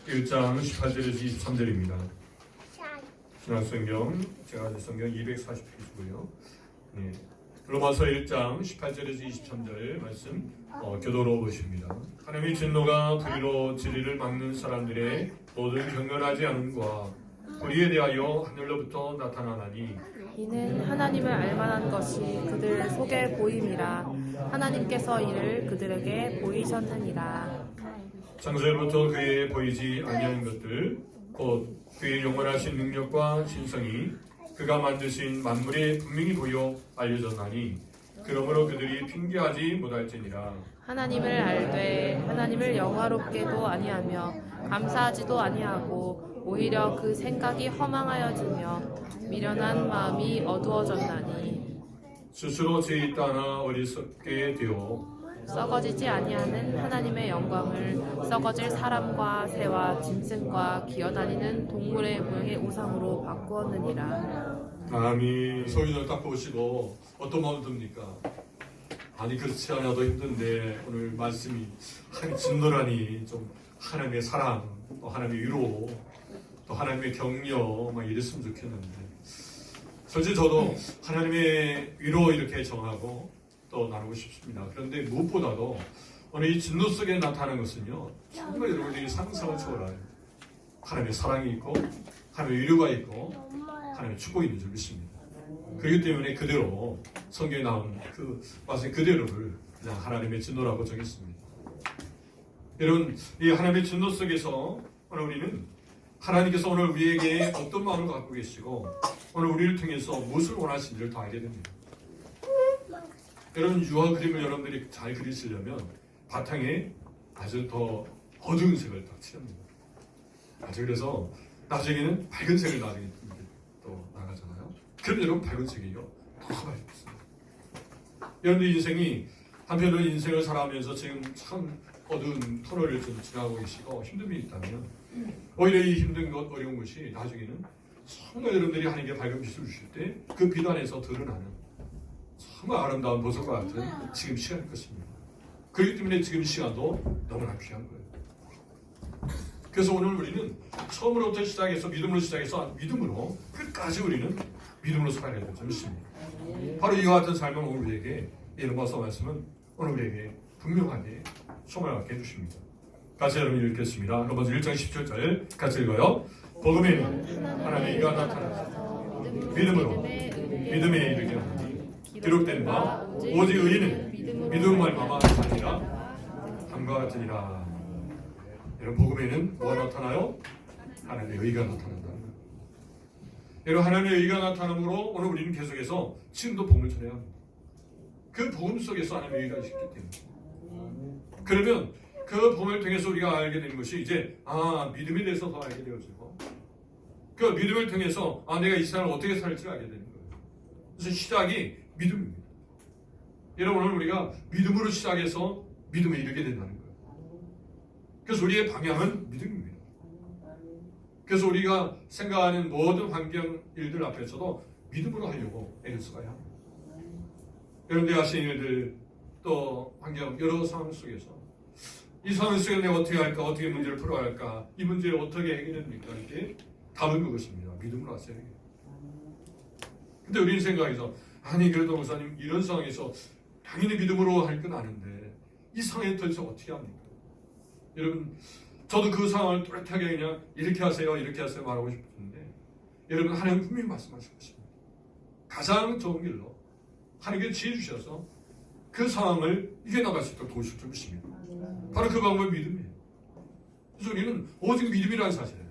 1장 18절에서 23절입니다. 신약성경, 제가 가진 성경 240페이지고요. 네. 로마서 1장 18절에서 23절 말씀 교도로 보십니다. 하나님의 진노가 불의로 진리를 막는 사람들의 모든 경멸하지 않음과 우리에 대하여 하늘로부터 나타나나니 이는 하나님을 알만한 것이 그들 속에 보임이라 하나님께서 이를 그들에게 보이셨느니라. 창세부터 그에 보이지 아니하는 것들 곧 그의 영원하신 능력과 신성이 그가 만드신 만물에 분명히 보여 알려졌나니 그러므로 그들이 핑계하지 못할지니라. 하나님을 알되 하나님을 영화롭게도 아니하며 감사하지도 아니하고 오히려 그 생각이 허망하여지며 미련한 마음이 어두워졌나니 스스로 죄 있다 하나 어리석게 되어 썩어지지 아니하는 하나님의 영광을 썩어질 사람과 새와 짐승과 기어다니는 동물의 모양의 우상으로 바꾸었느니라. 아미 소리를 딱 보시고 어떤 마음 듭니까? 아니 그렇지 않아도 힘든데 오늘 말씀이 하나님 진노라니 좀 하나님의 사랑 또 하나님의 위로 또 하나님의 격려 막 이랬으면 좋겠는데 솔직히 저도 하나님의 위로 이렇게 정하고 또 나누고 싶습니다. 그런데 무엇보다도 오늘 이 진노 속에 나타나는 것은요 정말 여러분들이 상상을 초월해요. 하나님의 사랑이 있고 하나님의 위로가 있고 하나님의 축복이 있는 줄 믿습니다. 그렇기 때문에 그대로 성경에 나온 그 말씀 그대로를 그냥 하나님의 진노라고 정했습니다. 여러분 이 하나님의 진노 속에서 오늘 우리는 하나님께서 오늘 우리에게 어떤 마음을 갖고 계시고 오늘 우리를 통해서 무엇을 원하시는지를 더 알게 됩니다. 여러분 유화 그림을 여러분들이 잘 그리시려면 바탕에 아주 더 어두운 색을 딱 칠합니다. 아주 그래서 나중에는 밝은 색을 나중에 또 나가잖아요. 그럼 여러분 밝은 색이요 더 밝습니다. 여러분들 인생이 한편으로 인생을 살아가면서 지금 참 어두운 터널을 좀 지나고 계시고 힘든 일이 있다면 오히려 이 힘든 것 어려운 것이 나중에는 정말 여러분들이 하나님께 밝은 빛을 주실 때 그 빛 안에서 드러나는 정말 아름다운 보석과 같은 지금 시간일 것입니다. 그렇기 때문에 지금 시간도 너무나 귀한 거예요. 그래서 오늘 우리는 처음으로부터 시작해서 믿음으로 시작해서 믿음으로 끝까지 우리는 믿음으로 살아야 되는 점입니다. 바로 이와 같은 삶은 오늘 우리에게 이 로마서 말씀은 오늘 우리에게 분명하게 소망을 갖게 해주십니다. 같이 여러분 읽겠습니다. 로마서 1장 17절 같이 읽어요. 복음에는 하나님의 의가 나타나서 믿음으로 믿음에 이르게 하니 기록된 바 오직 의인은 믿음으로 말미암아 사니라 함과 같으니라. 여러분 복음에는 뭐가 나타나요? 하나님의 의가 나타난다는 거예요. 여러분 하나님의 의가 나타남으로 오늘 우리는 계속해서 지금도 복음을 전해야 합니다. 그 복음 속에서 하나님의 의가 있기 때문에 그러면 그 복음을 통해서 우리가 알게 되는 것이 이제 믿음에 대해서 더 알게 되어지고 그 믿음을 통해서 내가 이 세상을 어떻게 살지 알게 되는 거예요. 그래서 시작이 믿음입니다. 여러분 오늘 우리가 믿음으로 시작해서 믿음에 이르게 된다는 거예요. 그래서 우리의 방향은 믿음입니다. 그래서 우리가 생각하는 모든 환경 일들 앞에서도 믿음으로 하려고 애를 써야 합니다. 여러분들이 하시는 일들 또 환경 여러 상황 속에서 이 상황 속에 내가 어떻게 할까 어떻게 문제를 풀어야 할까 이 문제를 어떻게 해결됩니까 이렇게 답은 그것입니다. 믿음으로 하셔야 돼요. 근데 우리는 생각해서 아니 그래도 목사님 이런 상황에서 당연히 믿음으로 할 건 아는데 이 상황에 도대체 어떻게 합니까? 여러분 저도 그 상황을 뚜렷하게 그냥 이렇게 하세요 말하고 싶은데 여러분 하나님 분명히 말씀하실 것입니다. 가장 좋은 길로 하나님께 지혜 주셔서 그 상황을 이겨나갈 수 있도록 도우실 줄 믿습니다. 바로 그 방법이 믿음이에요. 그래서 우리는 오직 믿음이라는 사실이에요.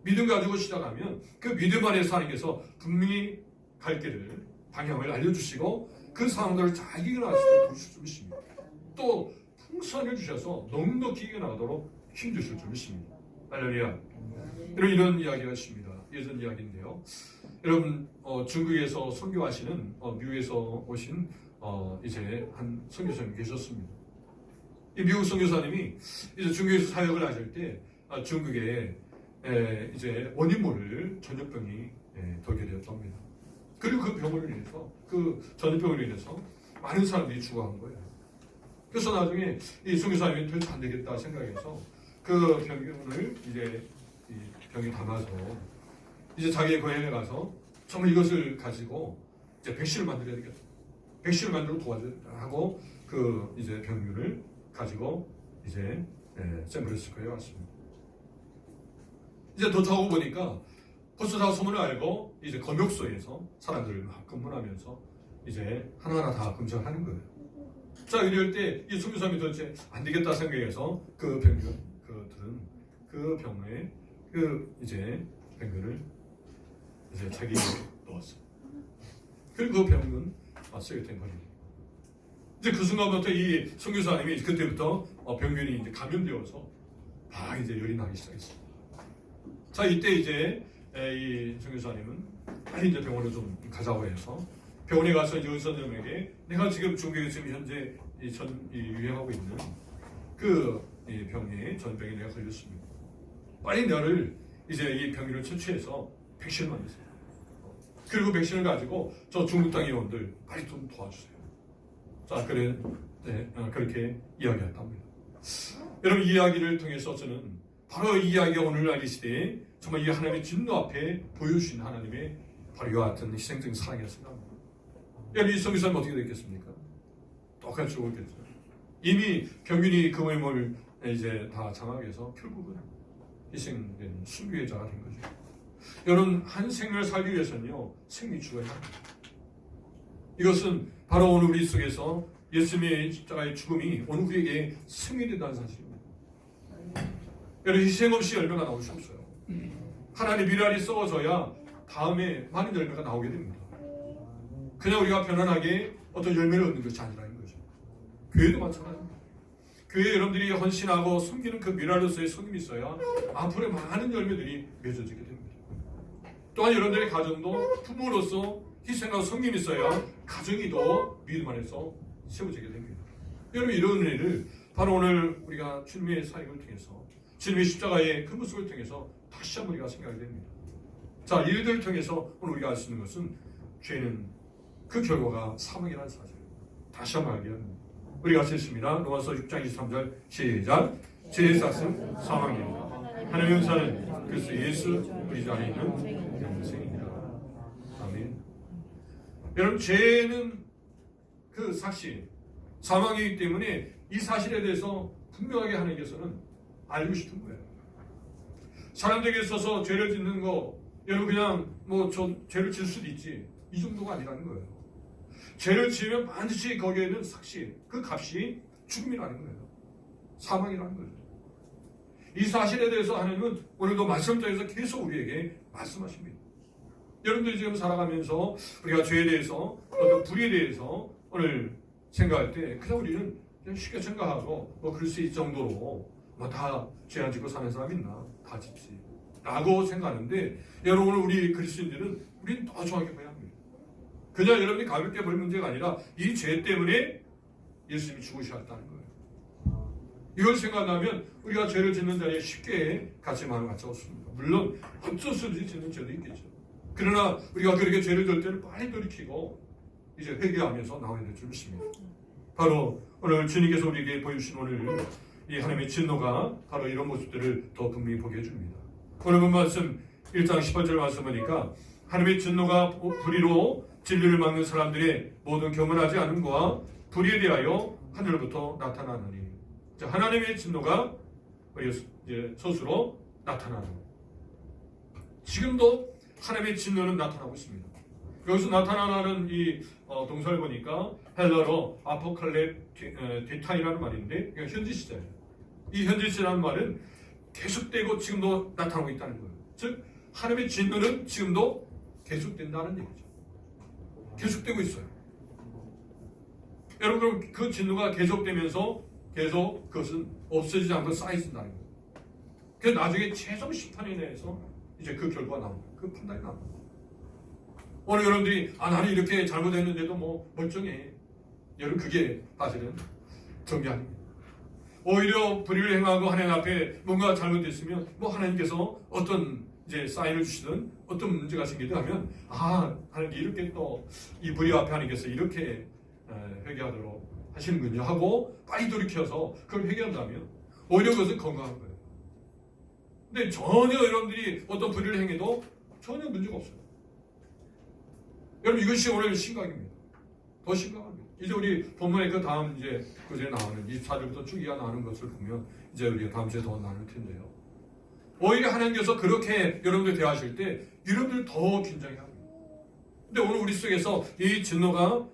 믿음 가지고 시작하면 그 믿음 안에서 하나님께서 분명히 갈 길을 방향을 알려주시고 그 상황들을 잘 이겨나갈 수 있도록 도우실 줄 믿습니다. 또 풍성하게 주셔서 넉넉히 이겨나가도록 힘주실 줄 믿습니다. 할렐루야. 이런 이야기가 있습니다. 예전 이야기인데요. 여러분 중국에서 선교하시는 미국에서 오신 이제 한 선교사님 계셨습니다. 이 미국 선교사님이 이제 중국에서 사역을 하실 때 중국에 이제 원인 모를 전염병이 돌게 되었답니다. 그리고 그 병으로 인해서 그 전염병으로 인해서 많은 사람들이 죽어간 거예요. 그래서 나중에 이 선교사님이 도대체 안 되겠다 생각해서 그 병균을 이제 이 병에 담아서 이제 자기의 고향에 가서 정말 이것을 가지고 이제 백신을 만들어야 되겠다. 백신을 만들어 도와주고 그 이제 병균을 가지고 이제 샌프란시스코에 왔습니다. 이제 도착하고 보니까 벌써 다 소문을 알고 이제 검역소에서 사람들을 막 검문하면서 이제 하나하나 다 검증을 하는 거예요. 자, 이럴 때 이 선교사님이 도대체 안 되겠다 생각해서 그 병균 그들은 그 병에 그 이제 병균을 이제 자기 입에 넣었어요. 그리고 그 병은 쓰게된 거예요. 이제 그 순간부터 이 선교사님이 그때부터 병균이 이제 감염되어서 막 이제 열이 나기 시작했어요. 자, 이때 이제 이 선교사님은 빨리 이제 병원에 좀 가자고 해서 병원에 가서 이제 의사님에게 내가 지금 중국에 지금 현재 유행하고 있는 그 병에 전병에 내가 걸렸습니다. 빨리 너를 이제 이 병균을 처치해서 백신을 만드세요. 그리고 백신을 가지고 저 중국 땅 의원들 빨리 좀 도와주세요. 자, 그렇게 이야기했답니다. 여러분, 이 이야기를 통해서 저는 바로 이 이야기가 오늘날 이 시대에 정말 이 하나님의 진노 앞에 보여주신 하나님의 바로 이와 같은 희생적인 사랑이었습니다. 여러분, 이 선교사님 어떻게 됐겠습니까? 똑같이 죽었겠죠. 이미 병균이 그 몸을 이제 다 장악해서 결국은 희생된 순교의 자가 된 거죠. 여러분, 한 생명을 살기 위해서는요, 생명이 죽어야 합니다. 이것은 바로 오늘 우리 속에서 예수님의 십자가의 죽음이 오늘 우리에게 생명이 된다는 사실입니다. 여러분, 희생 없이 열매가 나올 수 없어요. 하나님 미랄이 썩어져야 다음에 많은 열매가 나오게 됩니다. 그냥 우리가 편안하게 어떤 열매를 얻는 것이 아니라는 거죠. 교회도 마찬가지입니다. 교회 여러분들이 헌신하고 섬기는 그 미랄로서의 성임이 있어야 앞으로 많은 열매들이 맺어지게 됩니다. 또한 여러분들의 가정도 부모로서 희생하고 섬김이 있어야 가정이 더 믿음 안에서 세워지게 됩니다. 여러분, 이런 은혜를 바로 오늘 우리가 주님의 사역을 통해서 주님의 십자가의 그 모습을 통해서 다시 한번 우리가 생각하게 됩니다. 자, 이 일들을 통해서 오늘 우리가 알 수 있는 것은 죄는 그 결과가 사망이라는 사실. 다시 한번 알게 합니다. 우리가 읽습니다. 로마서 6장 23절 시작. 죄의 삭은 사망입니다. 하나님의 은사는 그리스도 예수 우리 안에 있는 영생입니다. 아멘. 여러분, 죄는 그 삭시 사망이기 때문에 이 사실에 대해서 분명하게 하나님께서는 알고 싶은 거예요. 사람들에게 있어서 죄를 짓는 거, 여러분 그냥 저 죄를 질 수도 있지, 이 정도가 아니라는 거예요. 죄를 지으면 반드시 거기에는 삭시, 그 값이 죽음이라는 거예요. 사망이라는 거죠. 이 사실에 대해서 하나님은 오늘도 말씀 통해서 계속 우리에게 말씀하십니다. 여러분들이 지금 살아가면서 우리가 죄에 대해서 어떤 불의에 대해서 오늘 생각할 때 그냥 우리는 그냥 쉽게 생각하고 그럴 수 있을 정도로 다 죄 안 짓고 사는 사람 있나? 다 짓지 라고 생각하는데, 여러분 오늘 우리 그리스도인들은 우리는 더 정확히 봐야 합니다. 그냥 여러분이 가볍게 볼 문제가 아니라 이 죄 때문에 예수님이 죽으셨다는 거예요. 이걸 생각하면 우리가 죄를 짓는 자리에 쉽게 같이 마음을 갖지 않습니다. 물론 어쩔 수 없이 짓는 죄도 있겠죠. 그러나 우리가 그렇게 죄를 질 때는 빨리 돌이키고 이제 회개하면서 나와야 될 줄 믿습니다. 바로 오늘 주님께서 우리에게 보여주신 오늘 이 하나님의 진노가 바로 이런 모습들을 더 분명히 보게 해줍니다. 오늘 본 말씀 1장 18절 말씀 보니까 하나님의 진노가 불의로 진리를 막는 사람들의 모든 경건하지 않음과 불의에 대하여 하늘로부터 나타나느니. 하나님의 진노가 이제 스스로 나타나는. 지금도 하나님의 진노는 나타나고 있습니다. 여기서 나타나는 이 동사를 보니까 헬라로 아포칼렙 데타이라는 말인데, 현재 시제예요. 이 현재 시제라는 말은 계속되고 지금도 나타나고 있다는 거예요. 즉 하나님의 진노는 지금도 계속된다는 얘기죠. 계속되고 있어요. 여러분, 그 진노가 계속되면서 계속 그것은 없어지지 않고 쌓여진다는 거예요. 그래서 나중에 최종 심판에 대해서 이제 그 결과가 나옵니다. 그 판단이 나옵니다. 오늘 여러분들이 나는 이렇게 잘못했는데도 멀쩡해. 여러분, 그게 사실은 정리 아닙니다. 오히려 불의를 행하고 하나님 앞에 뭔가 잘못됐으면 하나님께서 어떤 이제 사인을 주시든 어떤 문제가 생기든 하면 하나님 이렇게 또 이 불의 앞에 하나님께서 이렇게 회개하도록 하시는군요 하고 빨리 돌이켜서 그걸 회개한다면 오히려 그것은 건강한 거예요. 근데 전혀 여러분들이 어떤 불의를 행해도 전혀 문제가 없어요. 여러분 이것이 오늘 심각입니다. 더 심각합니다. 이제 우리 본문의 그 다음 이제 구절에 나오는 24절부터 쭉 이어 나오는 것을 보면 이제 우리가 다음 주에 더 나눌 텐데요. 오히려 하나님께서 그렇게 여러분들 대하실 때 여러분들 더 긴장해 합니다. 근데 오늘 우리 속에서 이 진노가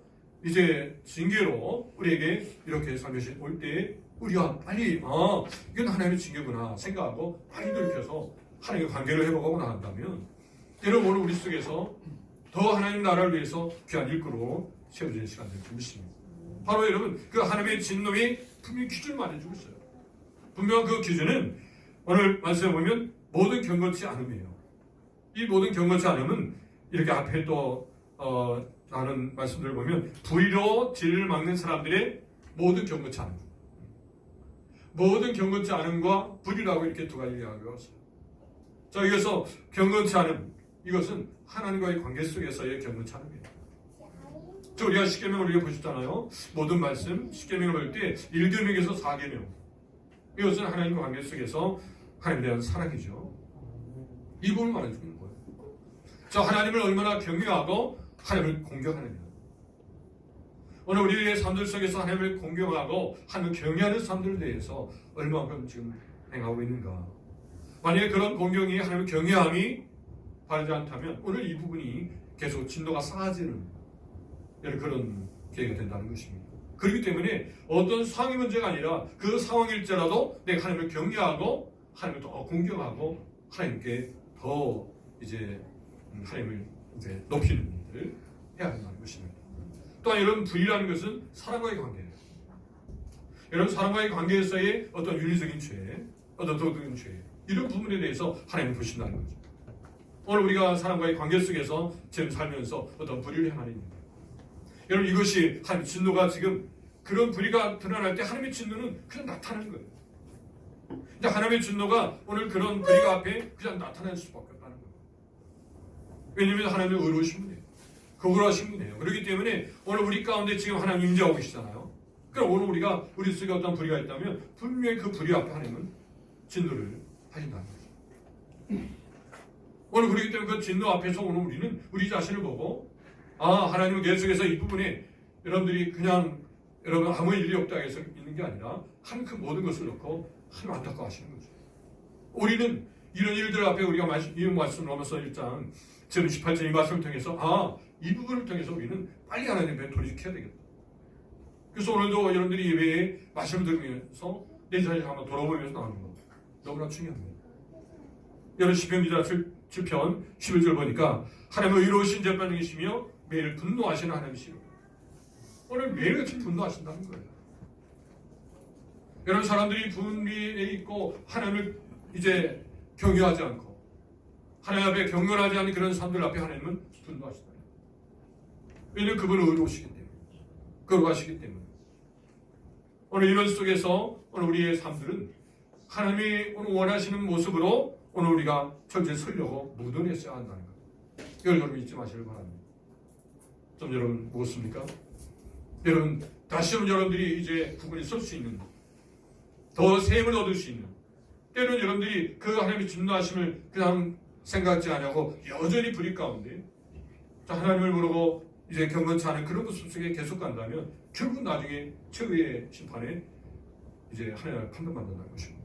이제 징계로 우리에게 이렇게 살며시 올 때 우리가 빨리 이건 하나님의 징계구나 생각하고 빨리 돌이켜서 하나님과 관계를 회복하고 나간다면 여러분 오늘 우리 속에서 더 하나님 나라를 위해서 귀한 일꾼으로 세워지는 시간들이 좀 있습니다. 바로 여러분 그 하나님의 진노의 분명히 기준을 말해주고 있어요. 분명 그 기준은 오늘 말씀에 보면 모든 경건치 않음이에요. 이 모든 경건치 않음은 이렇게 앞에 또 나는 말씀들을 보면 불의로 진리를 막는 사람들의 모든 경건치 않음, 모든 경건치 않음과 불의라고 이렇게 두 가지 이야기가 있어요. 자, 여기서 경건치 않음, 이것은 하나님과의 관계 속에서의 경건치 않음이에요. 저 우리가 십계명을 우리가 보셨잖아요. 모든 말씀 십계명을 볼 때 1계명에서 4계명, 이것은 하나님과 관계 속에서 하나님에 대한 사랑이죠. 이 부분을 말해주는 거예요. 저 하나님을 얼마나 경외하고 하나님을 공경하느냐. 오늘 우리의 삶들 속에서 하나님을 공경하고 하나님을 경외하는 사람들에 대해서 얼마만큼 지금 행하고 있는가. 만약에 그런 공경이 하나님을 경외함이 바르지 않다면 오늘 이 부분이 계속 진도가 쌓아지는 그런 계기가 된다는 것입니다. 그렇기 때문에 어떤 상황의 문제가 아니라 그 상황일지라도 내가 하나님을 경외하고 하나님을 더 공경하고 하나님께 더 이제 하나님을 이제 높이는 일을 해야 한다는 것입니다. 또한 여러분 불의라는 것은 사람과의 관계예요. 여러분 사람과의 관계에서의 어떤 윤리적인 죄, 어떤 도덕적인 죄 이런 부분에 대해서 하나님을 보신다는 거죠. 오늘 우리가 사람과의 관계 속에서 지금 살면서 어떤 불의를 행하는 일입니다. 여러분 이것이 하나님의 진노가 지금 그런 불의가 드러날 때 하나님의 진노는 그냥 나타나는 거예요. 근데 하나님의 진노가 오늘 그런 불의가 앞에 그냥 나타날 수밖에 없다는 거예요. 왜냐하면 하나님은 의로우신 분이에요. 거룩하신 분이에요. 그렇기 때문에 오늘 우리 가운데 지금 하나님 임재하고 계시잖아요. 그럼 오늘 우리가 우리 속에 어떤 불의가 있다면 분명히 그 불의 앞에 하나님은 진노를 하신다는 거죠. 오늘 그렇기 때문에 그 진노 앞에서 오늘 우리는 우리 자신을 보고 하나님은 계속해서 이 부분에 여러분들이 그냥 여러분 아무 일이 없다 해서 있는 게 아니라 하나님 그 모든 것을 놓고 하나님 안타까워하시는 거죠. 우리는 이런 일들 앞에 우리가 이 말씀 로마서 1장 지금 18절 이 말씀을 통해서 이 부분을 통해서 우리는 빨리 하나님 앞에 돌이켜야 되겠다. 그래서 오늘도 여러분들이 예배에 말씀을 들으면서 내 자신을 한번 돌아보면서 나오는 거 너무나 중요합니다. 여러분 시편 기자 7편 11절 보니까 하나님은 의로우신 재판장이시며 매일 분노하시는 하나님이시오. 오늘 매일같이 분노하신다는 거예요. 여러분 사람들이 분리에 있고 하나님을 이제 경외하지 않고 하나님 앞에 경건하지 않은 그런 사람들 앞에 하나님은 분노하신다. 왜냐하면 그분은 의로우시기 때문에 거룩하시기 때문에 오늘 이런 속에서 오늘 우리의 삶들은 하나님이 오늘 원하시는 모습으로 오늘 우리가 철저히 서려고 무던했어야 한다는 것. 이걸 여러분 잊지 마시길 바랍니다. 좀 여러분 무엇입니까? 여러분 다시 한번 여러분들이 이제 구분이 설 수 있는 더 세임을 얻을 수 있는 때로는 여러분들이 그 하나님의 진노하심을 그냥 생각지 않고 여전히 불의 가운데 하나님을 모르고 이제 경건치 않은 그런 모습 속에 계속 간다면 결국 나중에 최후의 심판에 이제 하나님을 판단받는다는 것입니다.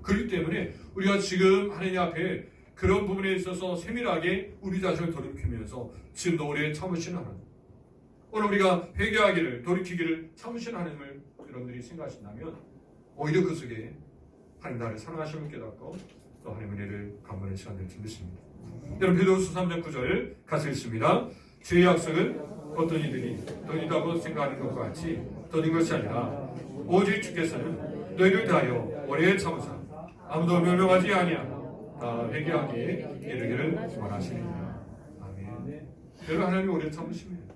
그렇기 때문에 우리가 지금 하나님 앞에 그런 부분에 있어서 세밀하게 우리 자신을 돌이키면서 지금도 오래 참으신 하나님, 오늘 우리가 회개하기를 돌이키기를 참으신 하나님을 여러분들이 생각하신다면 오히려 그 속에 하나님 나를 사랑하심을 깨닫고 또 하나님의 은혜를 감사하는 시간을 준비했습니다. 여러분 베드로서 3장 9절 같이 읽습니다. 주의 약속은 어떤 이들이 더디다고 생각하는 것과 같이 더딘 것이 아니라 오직 주께서는 너희를 다하여 오래 참으사 아무도 멸망하지 아니하고 다 회개하기에 이르기를 원하시느니라. 아멘. 여러분 하나님이 오래 참으십니다.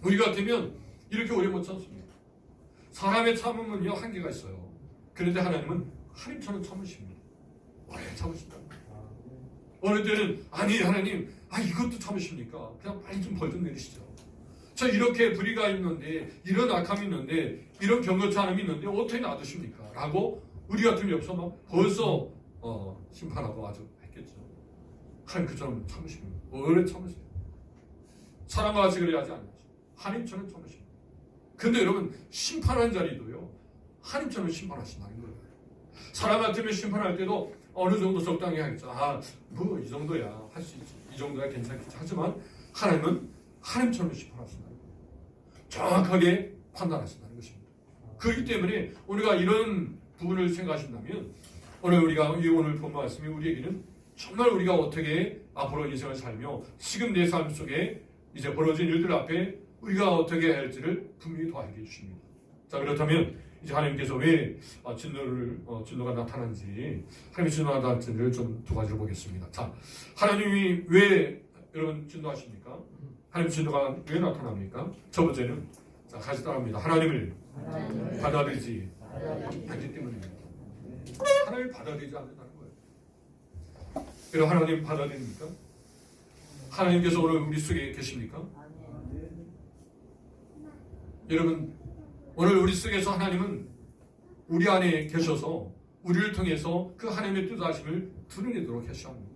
우리 같으면 이렇게 오래 못 참습니다. 사람의 참음은요 한계가 있어요. 그런데 하나님은 하나님처럼 참으십니다. 오래 참으신다. 어느 때는 아니 하나님 이것도 참으십니까? 그냥 빨리 좀 벌 좀 내리시죠. 저 이렇게 불의가 있는데 이런 악함이 있는데 이런 경건치 않음이 있는데 어떻게 놔두십니까? 라고 우리 같으면 옆에서 막 벌써 심판하고 아주 했겠죠. 하나님 그처럼 참으십니다. 오래 참으세요. 사람과 같이 그래야 하지 않죠. 하나님처럼 참으십니다. 근데 여러분 심판한 자리도요 하나님처럼 심판하신다는 거예요. 사람 같으면 심판할 때도 어느 정도 적당히 하겠죠. 뭐 이 정도야 할 수 있지. 이 정도야 괜찮겠지. 하지만 하나님은 하나님처럼 심판하신다는 거예요. 정확하게 판단하신다는 것입니다. 그렇기 때문에 우리가 이런 부분을 생각하신다면 오늘 본 말씀이 우리에게는 정말 우리가 어떻게 앞으로 인생을 살며 지금 내 삶 속에 이제 벌어진 일들 앞에 우리가 어떻게 해야 할지를 분명히 더 알게 해주십니다. 자, 그렇다면 이제 하나님께서 왜 진노가 나타난지 하나님의 진노가 나타난지를 좀 두 가지로 보겠습니다. 자, 하나님이 왜 여러분 진노하십니까? 하나님 진노가 왜 나타납니까? 첫 번째는 자, 같이 따라합니다. 하나님을 받아들이지 않기 때문입니다. 하나님을 받아들이지 않는다는 거예요. 여러분 하나님 받아들입니까? 하나님께서 오늘 우리 속에 계십니까? 여러분 오늘 우리 속에서 하나님은 우리 안에 계셔서 우리를 통해서 그 하나님의 뜻하심을 드러내도록 하시옵니다.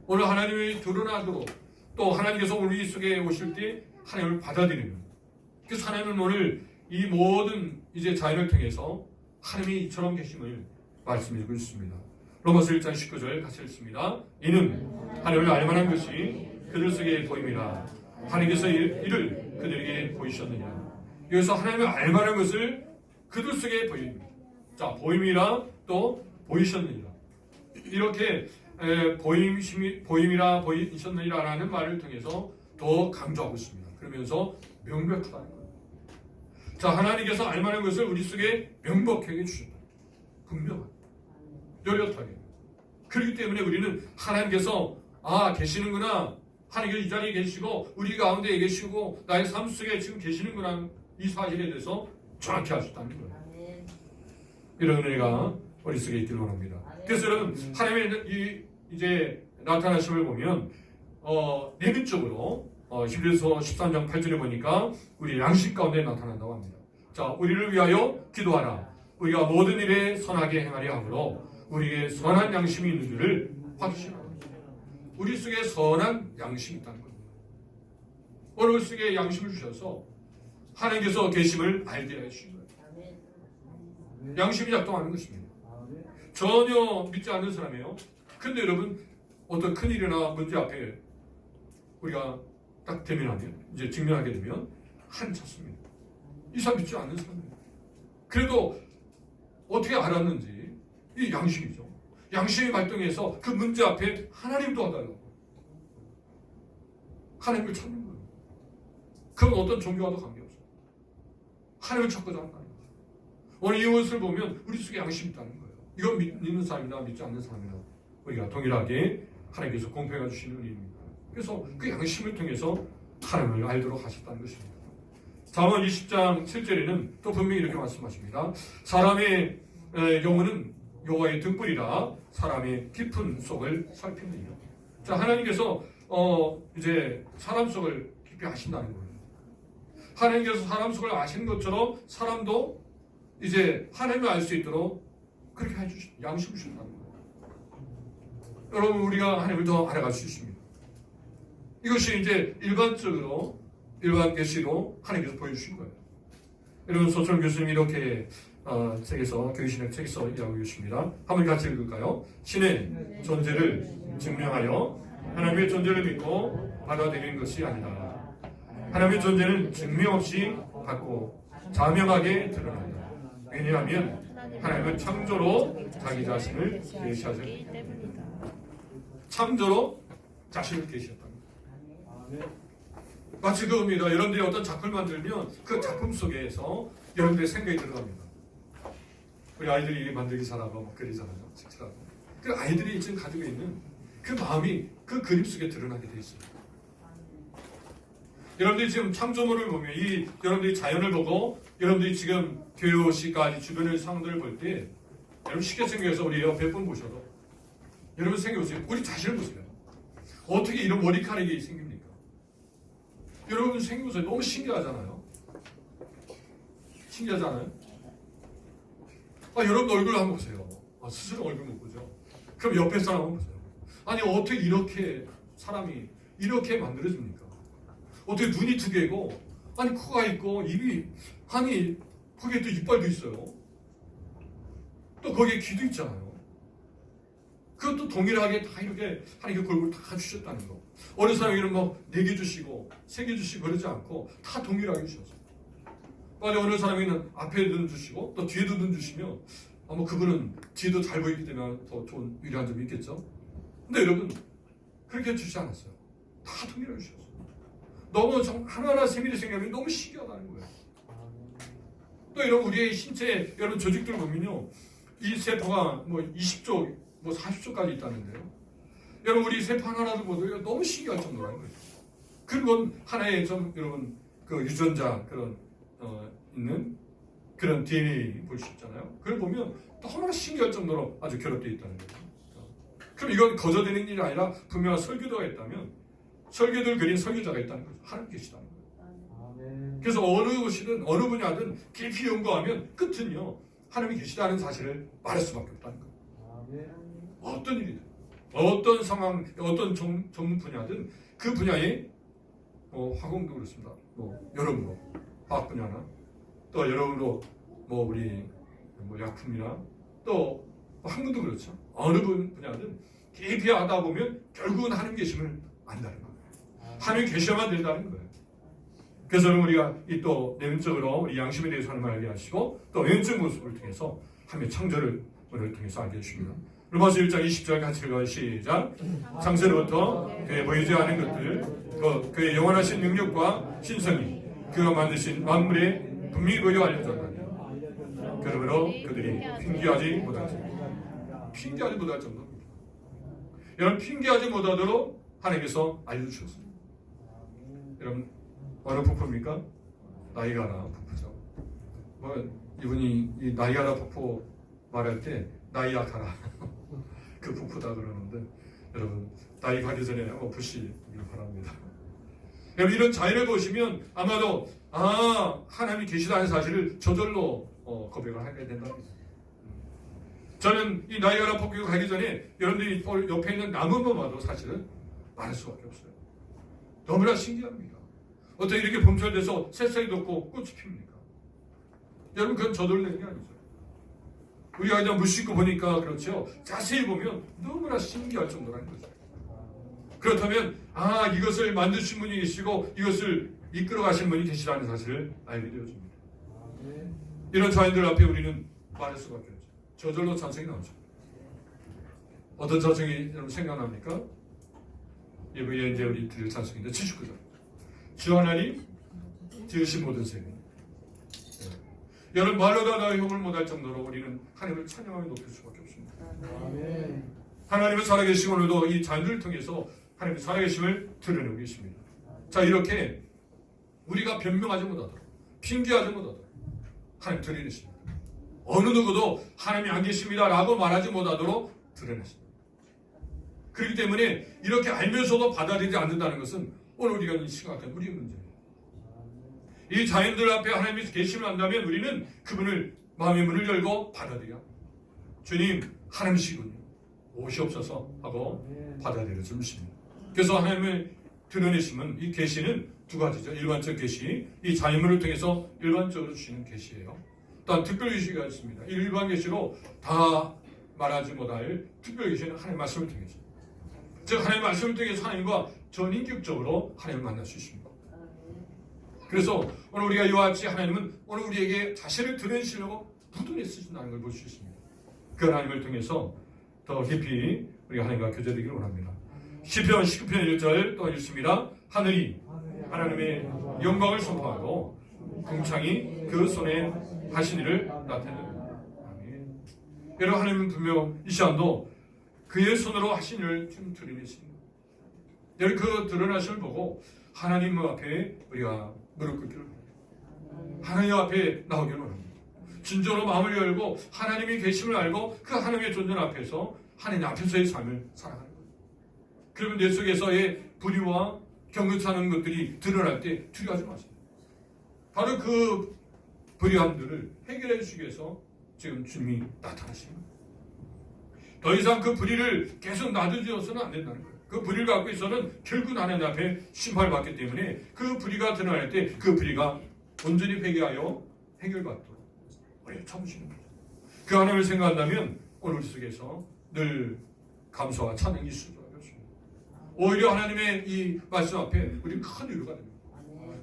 오늘 하나님이 드러나도록 또 하나님께서 우리 속에 오실 때 하나님을 받아들이는 그래서 하나님은 오늘 이 모든 이제 자연을 통해서 하나님이 이처럼 계심을 말씀해주고 있습니다. 로마서 1장 19절 같이 읽습니다. 이는 하나님을 알만한 것이 그들 속에 보임이라 하나님께서 이를 그들에게 보이셨느냐. 여기서 하나님을 알만한 것을 그들 속에 보입니다. 자, 보임이라 또 보이셨느니라. 이렇게 보임이라 보이셨느니라라는 말을 통해서 더 강조하고 있습니다. 그러면서 명백하다는 거예요. 자, 하나님께서 알만한 것을 우리 속에 명백하게 주셨다. 분명하게, 뚜렷하게. 그렇기 때문에 우리는 하나님께서 계시는구나. 하나님께서 이 자리에 계시고 우리 가운데 계시고 나의 삶 속에 지금 계시는구나. 이 사실에 대해서 정확히 알 수 있다는 거예요. 이런 은혜가 우리 속에 있기를 원합니다. 그래서 여러분 하나님의 이제 나타나심을 보면 내면적으로 히브리서 13장 8절에 보니까 우리 양식 가운데 나타난다고 합니다. 자, 우리를 위하여 기도하라. 우리가 모든 일에 선하게 행하려 하므로 우리에게 선한 양심이 있는 줄을 확신합니다. 우리 속에 선한 양심이 있다는 겁니다. 오늘 속에 양심을 주셔서 하나님께서 계심을 알게 해주신 거예요. 양심이 작동하는 것입니다. 전혀 믿지 않는 사람이에요. 근데 여러분 어떤 큰일이나 문제 앞에 우리가 딱 대면하면 이제 직면하게 되면 한이 찼습니다. 이 사람 믿지 않는 사람이에요. 그래도 어떻게 알았는지 이 양심이죠. 양심이 발동해서 그 문제 앞에 하나님 도와달라고 하나님을 찾는 거예요. 그건 어떤 종교와도 관계없어요. 하나님을 찾고자 한다는 거예요. 오늘 이 옷을 보면 우리 속에 양심이 있다는 거예요. 이건 믿는 사람이나 믿지 않는 사람이나 우리가 동일하게 하나님께서 공평해 주시는 은혜입니다. 그래서 그 양심을 통해서 하나님을 알도록 하셨다는 것입니다. 잠언 20장 7절에는 또 분명히 이렇게 말씀하십니다. 사람의 영혼은 여호와의 등불이라 사람의 깊은 속을 살피느니라. 자, 하나님께서 이제 사람 속을 깊이 아신다는 거예요. 하나님께서 사람 속을 아시는 것처럼 사람도 이제 하나님을 알 수 있도록 그렇게 해주신 양심을 주신다는 거예요. 여러분 우리가 하나님을 더 알아갈 수 있습니다. 이것이 이제 일반 계시로 하나님께서 보여주신 거예요. 여러분 소철 교수님이 이렇게 책에서 교육신학 책에서 이야기하고 계십니다. 한번 같이 읽을까요? 신의 존재를 증명하여 하나님의 존재를 믿고 받아들이는 것이 아니다. 하나님의 존재는 증명 없이 받고 자명하게 드러난다. 왜냐하면 하나님은 창조로 자기 자신을 계시하셨기 때문이다. 창조로 자신을 계시했답니다. 마치 그겁니다. 여러분들이 어떤 작품을 만들면 그 작품 속에서 여러분들의 생각이 들어갑니다. 우리 아이들이 만들기 잘하고 막 그리잖아요. 직질하고. 그 아이들이 지금 가지고 있는 그 마음이 그 그림 속에 드러나게 돼 있습니다. 여러분들이 지금 창조물을 보면 여러분들이 자연을 보고 여러분들이 지금 교시까지 주변의 상황들을 볼 때 여러분 쉽게 생각해서 우리 옆에 분 보셔도 여러분 생각해보세요. 우리 자신을 보세요. 어떻게 이런 머리카락이 생깁니까? 여러분 생각해보세요. 너무 신기하잖아요. 신기하지 않아요? 여러분 얼굴 한번 보세요. 스스로 얼굴 못 보죠. 그럼 옆에 사람 한번 보세요. 아니 어떻게 이렇게 사람이 이렇게 만들어집니까? 어떻게 눈이 두 개고, 아니 코가 있고 입이, 아니 거기에 또 이빨도 있어요. 또 거기에 귀도 있잖아요. 그것도 동일하게 다 이렇게 하나님께 골고루 다 주셨다는 거. 어느 사람에게는 막 4개 주시고 3개 주시고 그러지 않고 다 동일하게 주셨어요. 어느 사람에게는 앞에 눈 주시고 또 뒤에도 눈 주시면 아마 그분은 뒤에도 잘 보이기 때문에 더 좋은 유리한 점이 있겠죠. 근데 여러분 그렇게 주지 않았어요. 다 동일하게 주셨어요. 너무 하나하나 세밀히 생각하면 너무 신기하다는 거예요. 또 여러분 우리의 신체 여러분 조직들 보면요, 이 세포가 뭐 20조 뭐 40조까지 있다는데요. 여러분 우리 세포 하나라도 보도 너무 신기할 정도라는 거예요. 그건 하나의 좀 여러분 그 유전자 그런 있는 그런 DNA 볼 수 있잖아요. 그걸 보면 너무나 신기할 정도로 아주 결합되어 있다는 거예요. 그럼 이건 거저되는 일이 아니라 분명한 설교도가 있다면 설교도를 그린 설교자가 있다는 거죠. 하나님 계시다는 거예요. 그래서 어느 곳이든 어느 분야든 깊이 연구하면 끝은요, 하나님이 계시다는 사실을 말할 수밖에 없다는 거예요. 어떤 일이든 어떤 상황 어떤 전문 분야든 그 분야에 화공도 그렇습니다. 여러분도 화학 분야나 또 여러분도 우리 약품이나 또 학문도 그렇죠. 어느 분야든 깊이 하다 보면 결국은 하나님 계심을 안다는 거예요. 하나님 계셔야만 된다는 거예요. 그래서 우리가 또 내면적으로 우리 양심에 대해서 하나님 알게 하시고 또 외적 모습을 통해서 하나님의 창조를 우리를 통해서 알게 해주십니다. 로마서 1장 20절 같이 읽어요. 시작. 창세로부터 그의 보이지 않은 것들 그의 영원하신 능력과 신성이 그가 만드신 만물에 분명히 보여 알려졌다니 그러므로 그들이 핑계하지 못할 정도입니다. 여러분 핑계하지 못하도록 하나님께서 알려주셨습니다. 여러분 어느 폭포입니까? 나이가라 폭포죠. 이분이 이 나이가라 폭포 말할 때 나이아가라 그 폭포다 그러는데 여러분 나이 가기 전에 보시길 바랍니다. 여러분 이런 자연을 보시면 아마도 하나님이 계시다는 사실을 저절로 고백을 하게 된답니다. 저는 이 나이아가라 폭포 가기 전에 여러분들이 옆에 있는 나무만 봐도 사실은 말할 수밖에 없어요. 너무나 신기합니다. 어떻게 이렇게 봄철 돼서 새싹이 돋고 꽃이 핍니까? 여러분 그건 저절로 되는 게 아니죠. 우리가 그냥 무심코 보니까 그렇죠. 자세히 보면 너무나 신기할 정도라는 거죠. 그렇다면 이것을 만드신 분이 계시고 이것을 이끌어 가신 분이 계시다는 사실을 알게 되어집니다. 이런 자연들 앞에 우리는 말할 수밖에 없죠. 저절로 찬성이 나오죠. 어떤 찬성이 여러분 생각납니까? 이번에 이제 우리 드릴 찬성인데 79절. 주 하나님 지으신 모든 생명. 여러분 말로다 나용을 못할 정도로 우리는 하나님을 찬양하며 높일 수밖에 없습니다. 하나님은 살아계신 오늘도 이 자연들을 통해서 하나님의 살아계심을 드러내고 계십니다. 자 이렇게 우리가 변명하지 못하도록 핑계하지 못하도록 하나님 드러내십니다. 어느 누구도 하나님이 안 계십니다 라고 말하지 못하도록 드러내십니다. 그렇기 때문에 이렇게 알면서도 받아들이지 않는다는 것은 오늘 우리가 심각한 우리의 문제예요. 이 자연들 앞에 하나님이 계심을 안다면 우리는 그분을 마음의 문을 열고 받아들여 주님 하나님이시군요 오시옵소서 하고 받아들여 주십니다. 그래서 하나님을 드러내심은 이 계시는 두 가지죠. 일반적 계시, 이 자연물을 통해서 일반적으로 주시는 계시예요. 또한 특별 계시가 있습니다. 이 일반 계시로 다 말하지 못할 특별 계시는 하나님의 말씀을 통해서, 즉 하나님의 말씀을 통해서 하나님과 전인격적으로 하나님을 만날 수 있습니다. 그래서 오늘 우리가 이와 같이 하나님은 오늘 우리에게 자신을 드러내시려고 부둥에 쓰신다는 걸 볼 수 있습니다. 그 하나님을 통해서 더 깊이 우리가 하나님과 교제되기를 원합니다. 시편 19편 1절 또 읽습니다. 하늘이 하나님의 영광을 선포하고 궁창이 그 손에 하신 일을 나타내는. 아멘. 여러분 하나님은 분명 이 시간도 그의 손으로 하신 일을 지금 드러내십니다. 여러분 그 드러나심을 보고 하나님 앞에 우리가 무릎 꿇기를 바랍니다. 하나님 앞에 나오기를 원합니다. 진정으로 마음을 열고 하나님이 계심을 알고 그 하나님의 존재 앞에서 하나님 앞에서의 삶을 살아가는 거예요. 그러면 내 속에서의 불의와 경건하는 것들이 드러날 때 두려워하지 마세요. 바로 그 불의함들을 해결해 주시기 위해서 지금 주님이 나타나십니다. 더 이상 그 불의를 계속 놔두어서는 안 된다는 거예요. 그 불의를 갖고 있어서는 결국 하나님 앞에 심판을 받기 때문에 그 불의가 드러날 때 그 불의가 온전히 회개하여 해결받도록 우리 참으시는 거예요. 그 하나님을 생각한다면 오늘 우리 속에서 늘 감사와 찬양이 있을 줄 알겠습니다. 오히려 하나님의 이 말씀 앞에 우리 큰 위로가 됩니다.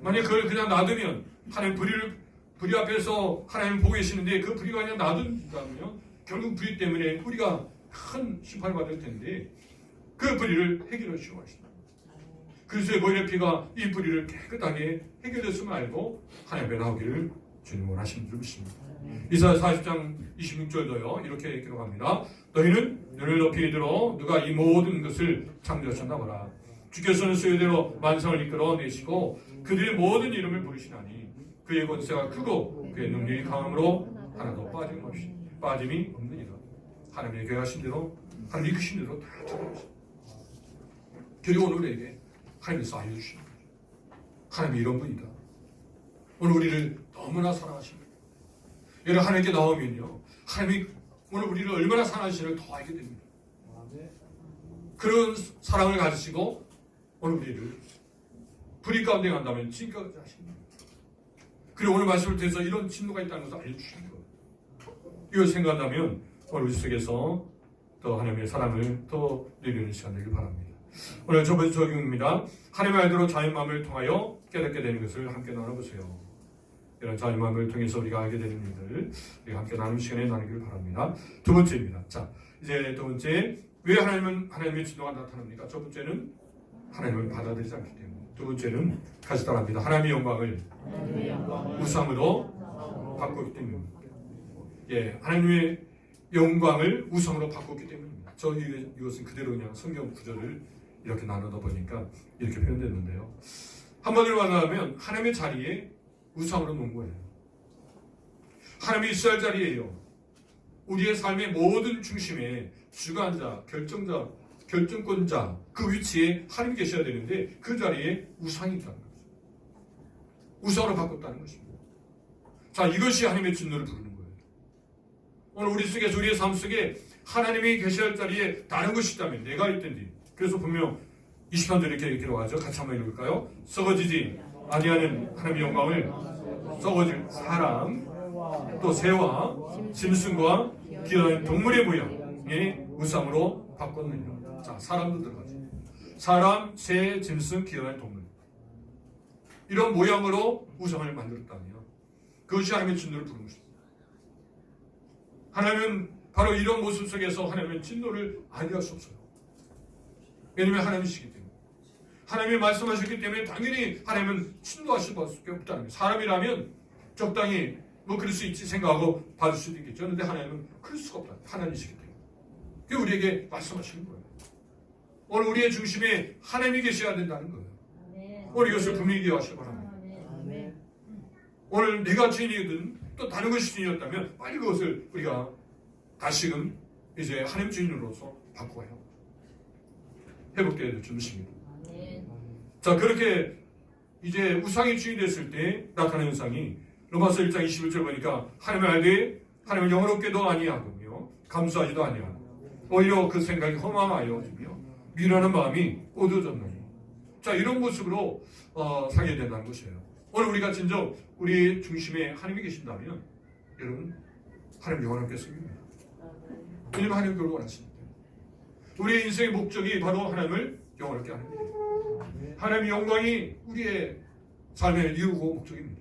만약 그걸 그냥 놔두면 하나님 불의 앞에서 하나님 보고 계시는데 그 불의가 그냥 놔둔다면 결국 불의 때문에 우리가 큰 심판을 받을 텐데 그 불의를 해결해 주시고 하십니다. 그리스도의 보혈의 피가 이 불의를 깨끗하게 해결했음을 알고 하나님께 나오기를 주님 원하시는 줄 믿습니다. 이사야 40장 26절도요 이렇게 기록합니다. 너희는 눈을 높이 들어 누가 이 모든 것을 창조하셨나 보라. 주께서는 소유대로 만상을 이끌어내시고 그들의 모든 이름을 부르시나니 그의 권세가 크고 그의 능력이 강함으로 하나도 빠짐이 없느니라. 하나님의 계획하신 대로 하나님 이끄신 대로 다 들어가십니다. 그리고 오늘 우리에게 하나님께서 알려주십니다. 하나님이 이런 분이다. 오늘 우리를 너무나 사랑하십니다. 여러분 하나님께 나오면요 하나님이 오늘 우리를 얼마나 사랑하시는지를 더 알게 됩니다. 그런 사랑을 가지시고 오늘 우리를 불의 가운데 간다면 지금까지 하십니다. 그리고 오늘 말씀을 통해서 이런 진노가 있다는 것을 알려주시는 거예요. 이걸 생각한다면 오늘 우리 속에서 또 하나님의 사랑을 더 누리는 시간 되길 바랍니다. 오늘 첫 번째 적용입니다. 하나님의 알대로 자의 마음을 통하여 깨닫게 되는 것을 함께 나눠보세요. 이런 자의 마음을 통해서 우리가 알게 되는 일들 우리가 함께 나누는 시간에 나누기를 바랍니다. 두 번째입니다. 자, 이제 두 번째 왜 하나님은 하나님의 진노가 나타납니까? 첫 번째는 하나님을 받아들이지 않기 때문에. 두 번째는 같이 따라합니다. 하나님의 영광을 우상으로 바꾸기 때문입니다. 예, 하나님의 영광을 우상으로 바꿨기 때문입니다. 저 이것은 그대로 그냥 성경 구절을 이렇게 나누다 보니까 이렇게 표현됐는데요. 한마디로 말하면 하나님의 자리에 우상으로 놓은 거예요. 하나님이 있어야 할 자리예요. 우리의 삶의 모든 중심에 주관자, 결정자, 결정권자 그 위치에 하나님이 계셔야 되는데 그 자리에 우상이 있다는 거죠. 우상으로 바꿨다는 것입니다. 자, 이것이 하나님의 진노를 부르는 거예요. 오늘 우리 속에서 우리의 삶 속에 하나님이 계셔야 할 자리에 다른 것이 있다면 내가 있든지 그래서 분명 20편도 이렇게 기록하죠. 같이 한번 읽을까요? 썩어지지 아니하는 하나님의 영광을 썩어질 사람 또 새와 짐승과 기어다니는 동물의 모양의 우상으로 바꿨느냐. 자, 사람도 들어가죠. 사람, 새, 짐승, 기어다니는 동물 이런 모양으로 우상을 만들었다면 그것이 하나님의 진노를 부르는 것입니다. 하나님은 바로 이런 모습 속에서 하나님의 진노를 아니할 수 없어요. 왜냐하면 하나님이시기 때문에 하나님이 말씀하셨기 때문에 당연히 하나님은 진노하실 수밖에 없다는 거예요. 사람이라면 적당히 뭐 그럴 수 있지 생각하고 받을 수도 있겠죠. 그런데 하나님은 그럴 수가 없다. 하나님이시기 때문에 그게 우리에게 말씀하시는 거예요. 오늘 우리의 중심에 하나님이 계셔야 된다는 거예요. 오늘 이것을 분명히 기억하시기 바랍니다. 오늘 내가 주인이든 또 다른 것이 주인이었다면 빨리 그것을 우리가 다시금 이제 하나님 주인으로서 바꿔요. 회복되어야 될 줄 믿습니다. 자, 그렇게 이제 우상이 주인이 됐을 때 나타나는 현상이 로마서 1장 21절 보니까 하나님을 알되 하나님을 영어롭게도 아니하고며 감수하지도 아니하고 오히려 그 생각이 허망하여지며 미련한 마음이 어두워졌나니. 자, 이런 모습으로 살게 된다는 것이에요. 오늘 우리가 진정 우리 중심에 하나님이 계신다면 여러분 하나님 영원하게 섬깁니다. 왜냐하면 하나님 그걸 원하십니다. 우리의 인생의 목적이 바로 하나님을 영원하게 하는 거예요. 하나님의 영광이 우리의 삶의 이유고 목적입니다.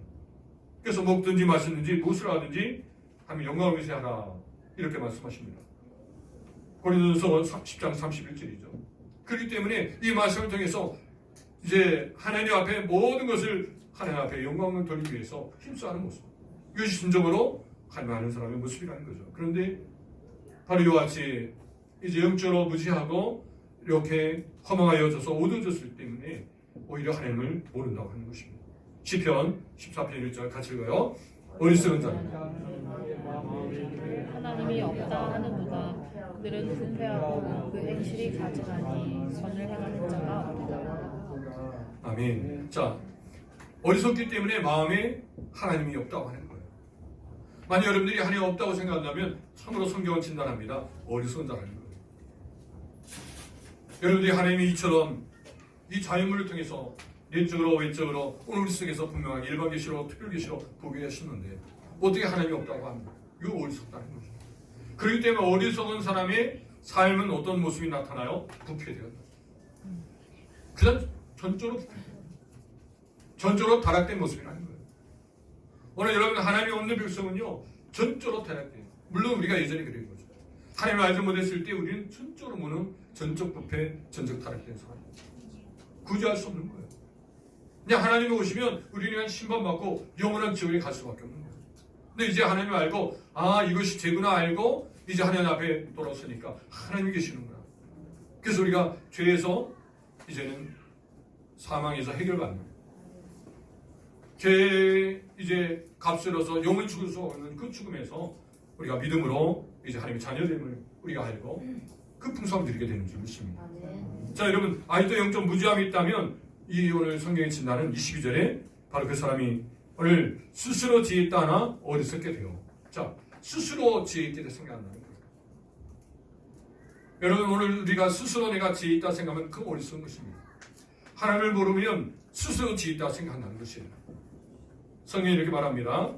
그래서 먹든지 마시든지 무엇을 하든지 하나님 영광을 위해서 하라 이렇게 말씀하십니다. 고린도서 10장 31절이죠. 그렇기 때문에 이 말씀을 통해서 이제 하나님 앞에 모든 것을 하나님 앞에 영광을 돌리기 위해서 힘써하는 모습. 이것이 진정으로 하나님 아는 사람의 모습이라는 거죠. 그런데 바로 이와 같이 이제 영적으로 무지하고 이렇게 허망하여져서 어두워졌을 때문에 오히려 하나님을 모른다고 하는 것입니다. 시편 14편 1절 같이 읽어요. 어리석은 자는 하나님이 없다 하는 누가 그들은 부패하고 그 행실이 가증하니 선을 행하는 자가 없다. 아멘. 자, 어리석기 때문에 마음에 하나님이 없다고 하는 거예요. 만약 여러분들이 하나님이 없다고 생각한다면 참으로 성경은 진단합니다. 어리석은 자라는 거예요. 여러분들이 하나님이 이처럼 이 자연물을 통해서 내적으로 외적으로 오늘 우리 속에서 분명하게 일반 계시로 특별 계시로 보게 하시는데 어떻게 하나님이 없다고 합니까? 이거 어리석다는 거죠. 그렇기 때문에 어리석은 사람의 삶은 어떤 모습이 나타나요? 부패되었다. 그냥 전적으로 타락된 모습이라는 거예요. 오늘 여러분 하나님이 없는 백성은요 전적으로 타락돼요. 물론 우리가 예전에 그런 거죠. 하나님을 알지 못했을 때 우리는 전적으로 무능, 전적 부패, 전적 타락된 사람이에요. 구제할 수 없는 거예요. 그냥 하나님이 오시면 우리는 그냥 심판받고 영원한 지옥에 갈 수밖에 없는 거예요. 근데 이제 하나님을 알고 이것이 죄구나 알고 이제 하나님 앞에 돌아섰으니까 하나님이 계시는구나. 그래서 우리가 죄에서 이제는 사망에서 해결받는 거예요. 죄에 이제 값으로서 영을 죽을 수 없는 그 죽음에서 우리가 믿음으로 이제 하나님의 자녀됨을 우리가 알고 그 풍성함을 드리게 되는 줄 믿습니다. 자, 여러분 아직도 영적 무지함이 있다면 이 오늘 성경에 진단은 22절에 바로 그 사람이 오늘 스스로 지혜 있다 하나 어리석게 돼요. 자, 스스로 지혜 있게 생각한다는 거예요. 여러분 오늘 우리가 스스로 내가 지혜 있다 생각하면 그 어리석은 것입니다. 하나님을 모르면 스스로 지혜 있다 생각한다는 것이에요. 성경이 이렇게 말합니다.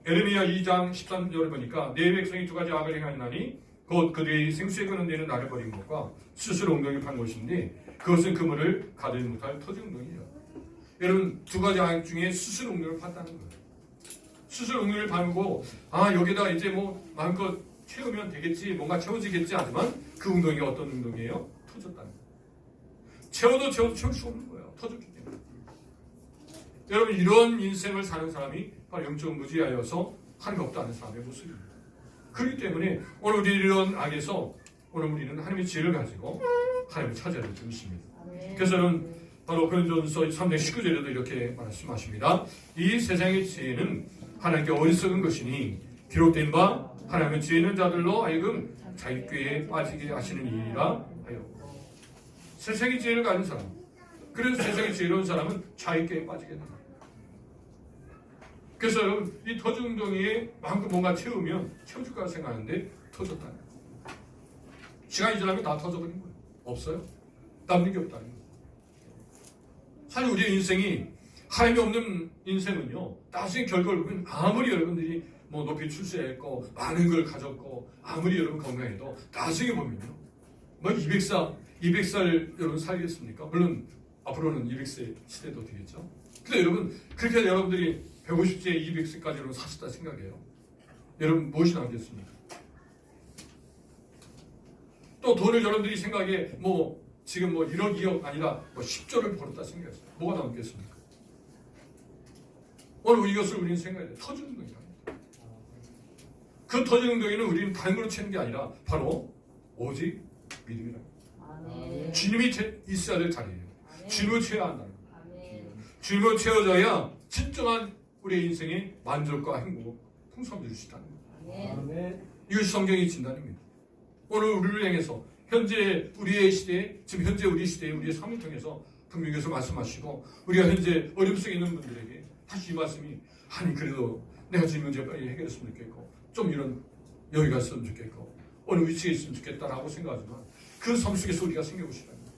에레미야 2장 13절을 보니까 내 백성이 두 가지 악을 행하였나니 곧 그들이 생수에 거는 데는 나를 버린 것과 스스로 엉덩이를 판 것인데 그것은 그물을 가두지 못할 터지 엉덩이요. 여러분 두 가지 악 중에 스스로 엉덩이를 팠다는 거예요. 스스로 엉덩이를 파고 여기다 이제 뭐 마음껏 채우면 되겠지 뭔가 채워지겠지 하지만 그 엉덩이가 어떤 엉덩이예요? 터졌다는 거예요. 채워도 채울 수 없는 거예요. 터졌기 때문에. 여러분 이런 인생을 사는 사람이 바로 영적 무지하여서 하나님이 없다는 사람의 모습입니다. 그렇기 때문에 오늘 우리 이런 악에서 오늘 우리는 하나님의 지혜를 가지고 하나님을 찾아야 될 것입니다. 그래서는 바로 고린도전서 3장 19절에도 이렇게 말씀하십니다. 이 세상의 지혜는 하나님께 어리석은 것이니 기록된 바 하나님은 지혜 있는 자들로 하여금 자기 꾀에 빠지게 하시는 일이라 하여. 세상의 지혜를 가진 사람, 그래서 세상의 지혜로운 사람은 자기 꾀에 빠지게 됩니다. 그래서 여러분 이 터진 엉덩이에 마음껏 뭔가 채우면 채워줄 거라 생각하는데 터졌다는 거예요. 시간이 지나면 다 터져버린 거예요. 없어요. 남는 게 없다는 거예요. 사실 우리의 인생이 하나님이 없는 인생은요 나중에 결과를 보면 아무리 여러분들이 뭐 높이 출세했고 많은 걸 가졌고 아무리 여러분 건강해도 나중에 보면요 뭐 200살 여러분 살겠습니까? 물론 앞으로는 200세 시대도 되겠죠. 근데 여러분 그렇게 여러분들이 150세, 200세까지 여러분 사셨다 생각해요. 여러분 무엇이 남겠습니까? 또 돈을 여러분들이 생각에 뭐 지금 뭐 1억, 2억 아니라 뭐 10조를 벌었다 생각했어요. 뭐가 남겠습니까? 오늘 이것을 우리는 생각해야 돼요. 터지는 덩이다. 그 터지는 덩이는 우리는 다른 걸로 채는 게 아니라 바로 오직 믿음이다. 주님이 있어야 될 자리예요. 주님을 채워야 한다는 거예요. 주님을 채워져야 진정한 우리의 인생의 만족과 행복, 풍성함을 줄 수 있다는 거예요. 이것이 성경의 진단입니다. 오늘 우리를 향해서 현재 우리의 시대에 지금 현재 우리 시대에 우리의 삶을 통해서 분명히 여기서 말씀하시고 우리가 현재 어려움 속에 있는 분들에게 다시 이 말씀이 그래도 내가 지금 문제 빨리 해결했으면 좋겠고 좀 이런 여기가 있으면 좋겠고 어느 위치에 있으면 좋겠다라고 생각하지만 그 삶 속에서 우리가 생겨보시라는 거예요.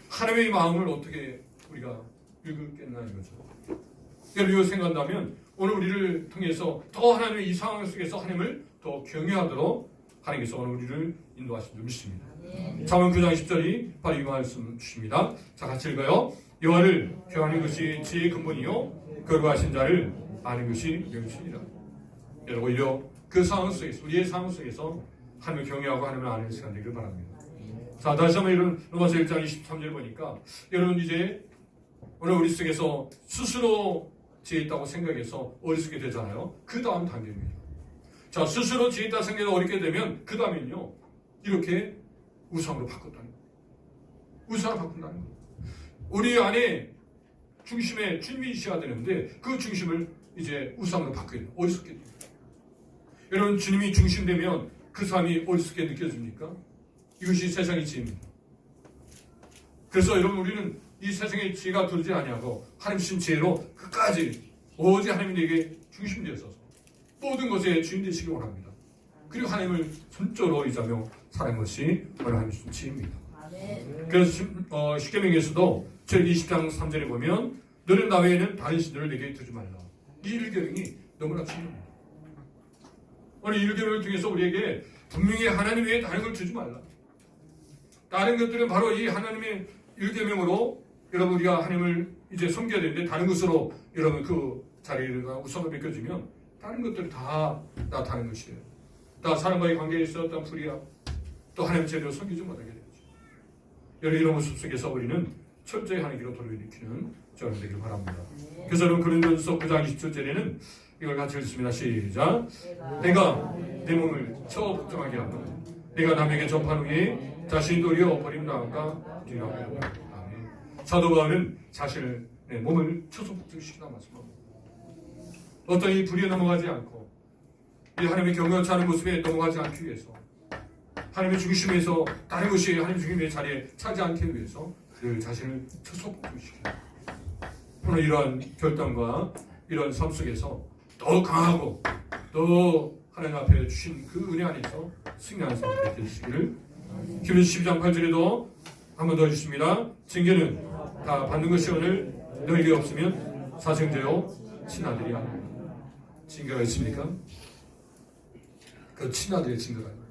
하나님의 마음을 어떻게 우리가 읽겠나 이거죠. 여러분 이거 생각한다면 오늘 우리를 통해서 더 하나님의 이 상황 속에서 하나님을 더 경외하도록 하나님께서 오늘 우리를 인도하신 줄 믿습니다. 잠언 9장 10절이 바로 이 말씀 주십니다. 자 같이 읽어요. 여호와를 경외하는 것이 지혜의 근본이요 거룩하신 자를 아는 것이 명심이라. 여러분 오히려 그 상황 속에서 우리의 상황 속에서 하나님을 경외하고 하나님을 아는 시간 되기를 바랍니다. 자 다시 한번 이런 로마서 1장 23절 보니까 여러분 이제 오늘 우리 속에서 스스로 지혜 있다고 생각해서 어리석게 되잖아요. 그 다음 단계입니다. 자 스스로 지혜 있다 생각해서 어리게 되면 그 다음엔요 이렇게 우상으로 바꿨다는 거예요. 우상으로 바꾼다는 거예요. 우리 안에 중심에 주님이 있어야 되는데 그 중심을 이제 우상으로 바뀌어요. 어리석게 돼요. 여러분 주님이 중심되면 그 사람이 어리석게 느껴집니까? 이것이 세상의 지혜입니다. 그래서 여러분 우리는 이 세상의 지혜가 들지 아니하고 하나님 주신 지혜로 끝까지 오직 하나님 내게 중심되어서 모든 것에 주인 되시기 원합니다. 그리고 하나님을 전적으로 의지하며 사는 것이 오늘 하나님 주신 지혜입니다. 그래서 십계명에서도 제20장 3절에 보면 너는 나 외에는 다른 신들을 내게 두지 말라. 이 일계명이 너무나 중요합니다. 오늘 이 일계명을 통해서 우리에게 분명히 하나님 외에 다른 걸 두지 말라. 다른 것들은 바로 이 하나님의 일계명으로 여러분 우리가 하나님을 이제 섬겨야 되는데 다른 것으로 여러분 그 자리가 우선으로 맡겨지면 다른 것들이 다 나타나는 것이에요. 다 사람과의 관계에 있었던 불이야. 또 하나님 제대로 섬기지 못하게 되죠. 여러분 이런 모습 속에서 우리는 철저히 하나님께로 돌아오기는 저는 되길 바랍니다. 그래서 여러분 고린도전서 9장 27절에는 이걸 같이 읽습니다. 시작. 내가 내 몸을 저 복종하게 하고 내가 남에게 접한 후에 자신이 도리어 버림당할까 두려워하고. 아멘. 사도 바울은 자신의 몸을 쳐서 복종시키다 말씀합니다. 어떤 이 불의에 넘어가지 않고 이 하나님의 경건치 않은 모습에 넘어가지 않기 위해서 하나님의 중심에서 다른 것이 하나님의 중심의 자리에 차지 않기 위해서 그 자신을 쳐서 복종시킵니다. 오늘 이러한 결단과 이런 삶 속에서 더 강하고 더 하나님 앞에 주신 그 은혜 안에서 승리하는 삶이 되시기를. 히브리서 12장 8절에도 한 번 더 해주십니다. 징계는 다 받는 것이 오늘 너에게 없으면 사생제요 친아들이야. 징계가 있습니까? 그 친아들의 징계가 있나요?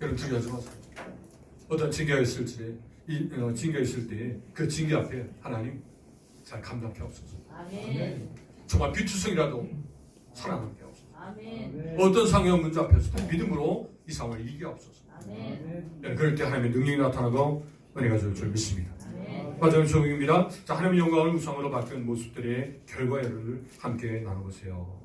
여러분 두려워하지 마세요. 어떤 징계가 있을지 징계가 있을 때 그 징계 앞에 하나님 잘 감당케 없어서 정말 비투성이라도 사랑하게 없어서 어떤 상황 문제 앞에서도 믿음으로 이 상황을 이기게 없어서 그럴 때 하나님의 능력이 나타나고 은혜가 줄 줄 믿습니다. 마지막 조명입니다. 자, 하나님의 영광을 우상으로 바꾼 모습들의 결과를 함께 나눠보세요.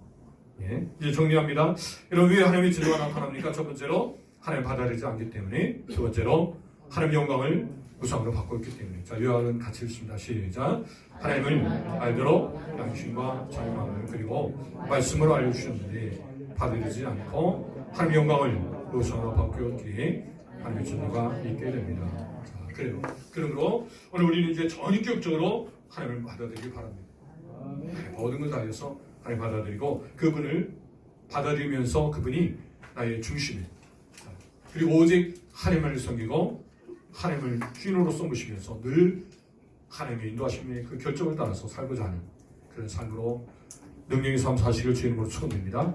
예, 이제 정리합니다. 여러분 왜 하나님의 진노가 나타납니까? 첫 번째로 하나님 받아들이지 않기 때문에, 두 번째로 하나님의 영광을 우상으로 바꿨기 때문에. 자, 요한은 같이 읽습니다. 시작. 하나님을 알도록 양심과 자유마음을 그리고 말씀으로 알려주셨는데 받아들이지 않고 하나님의 영광을 우상으로 바꾸었기에 하나님의 진노가 있게 됩니다. 자, 그래요. 그러므로 오늘 우리는 이제 전인격적으로 하나님을 받아들이기 바랍니다. 모든 걸 다해서 하나님 받아들이고 그분을 받아들이면서 그분이 나의 중심이에요. 그리고 오직 하나님을 섬기고 하나님을 주인으로 섬기시면서 늘 하나님의 인도하심의 그 결정을 따라서 살고자 하는 그런 삶으로 능력의 삶 사시기를 주님으로 축원드립니다.